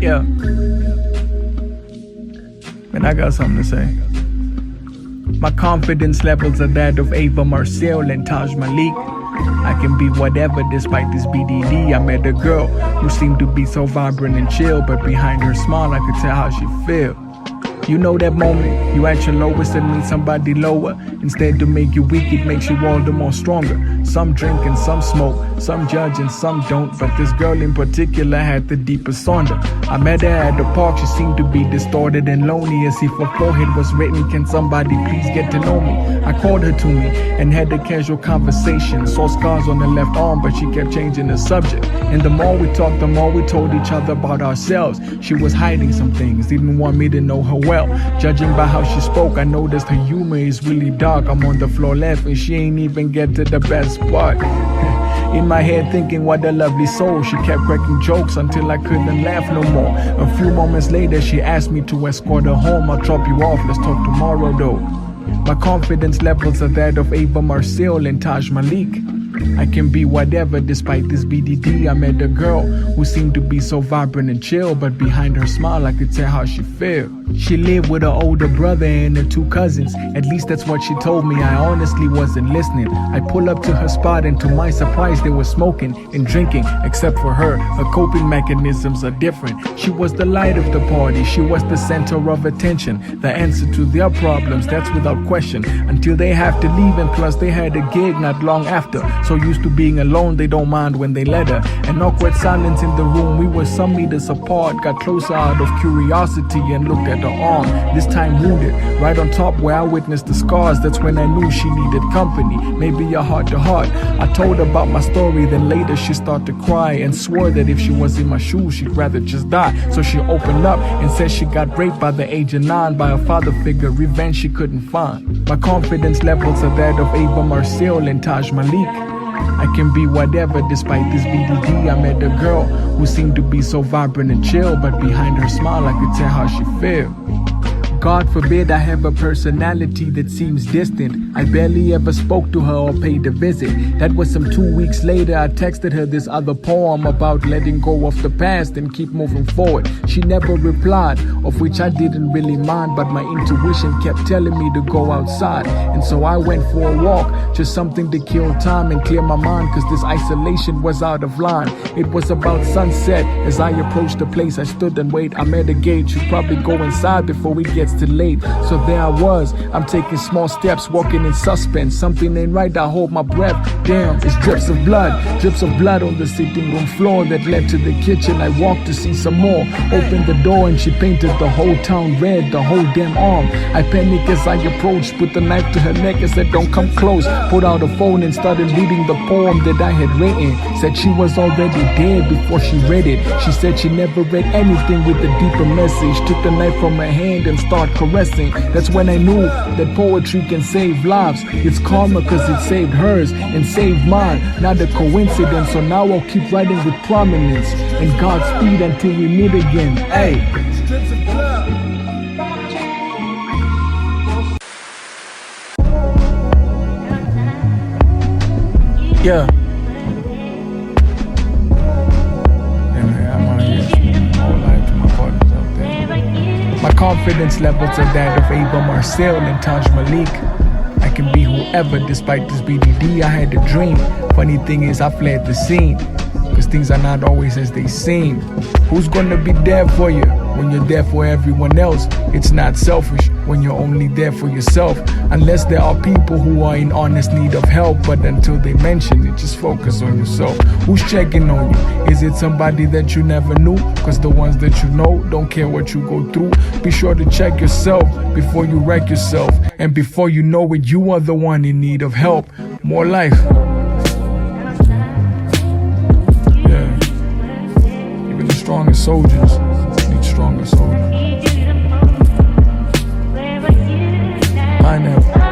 Yeah. Man, I got something to say. My confidence levels are that of Ava, Marcille, and Tahj, Malik. I can be whatever despite this BDD. I met a girl who seemed to be so vibrant and chill, but behind her smile I could tell how she feel. You know that moment you at your lowest and meet somebody lower. Instead to make you weak, it makes you all the more stronger. Some drink and some smoke, some judge and some don't, but this girl in particular had the deepest sonder. I met her at the park, she seemed to be distorted and lonely, as if her forehead was written, "Can somebody please get to know me?" I called her to me and had a casual conversation. Saw scars on her left arm, but she kept changing the subject. And the more we talked, the more we told each other about ourselves. She was hiding some things, didn't want me to know her well. Judging by how she spoke, I noticed her humor is really dark. I'm on the floor laughing, she ain't even get to the best part. In my head thinking what a lovely soul. She kept cracking jokes until I couldn't laugh no more. A few moments later she asked me to escort her home. I'll drop you off, let's talk tomorrow though. My confidence levels are that of Ava, Marcille, and Tahj, Malik. I can be whatever despite this BDD. I met a girl who seemed to be so vibrant and chill, but behind her smile I could tell how she feel. She lived with her older brother and her two cousins. At least that's what she told me. I honestly wasn't listening. I pull up to her spot and to my surprise they were smoking and drinking. Except for her coping mechanisms are different. She was the light of the party. She was the center of attention. The answer to their problems, that's without question. Until they have to leave, and plus they had a gig not long after. So used to being alone, they don't mind when they let her. An awkward silence in the room. We were some meters apart. Got closer out of curiosity and looked at her arm, this time wounded, right on top where I witnessed the scars. That's when I knew she needed company, maybe a heart to heart. I told her about my story, then later she started to cry and swore that if she was in my shoes she'd rather just die. So she opened up and said she got raped by the age of 9 by a father figure, revenge she couldn't find. My confidence levels are that of Ava, Marcille, and Tahj, Malik. I can be whatever despite this BDD. I met a girl who seemed to be so vibrant and chill, but behind her smile I could tell how she feel. God forbid I have a personality that seems distant. I barely ever spoke to her or paid a visit. That was some 2 weeks later. I texted her this other poem about letting go of the past and keep moving forward. She never replied, of which I didn't really mind, but my intuition kept telling me to go outside. And so I went for a walk, just something to kill time and clear my mind, cause this isolation was out of line. It was about sunset. As I approached the place I stood and wait. I met a gate, should probably go inside before we get too late. So there I was, I'm taking small steps, walking in suspense. Something ain't right, I hold my breath. Damn, it's drips of blood on the sitting room floor that led to the kitchen. I walked to see some more, opened the door and she painted the whole town red, the whole damn arm. I panicked as I approached, put the knife to her neck and said don't come close. Pulled out a phone and started reading the poem that I had written. Said she was already dead before she read it. She said she never read anything with a deeper message. Took the knife from her hand and started caressing. That's when I knew that poetry can save lives. It's karma cause it saved hers and saved mine. Not a coincidence, so now I'll keep writing with prominence. And Godspeed until we meet again. Hey. Yeah. My confidence levels are that of Ava, Marcille, and Tahj, Malik. I can be whoever despite this BDD. I had a dream. Funny thing is I fled the scene, cause things are not always as they seem. Who's gonna be there for you when you're there for everyone else? It's not selfish when you're only there for yourself, unless there are people who are in honest need of help. But until they mention it, just focus on yourself. Who's checking on you? Is it somebody that you never knew? Cause the ones that you know don't care what you go through. Be sure to check yourself before you wreck yourself, and before you know it, you are the one in need of help. More life. Yeah. Even the strongest soldiers need stronger soldiers. I never.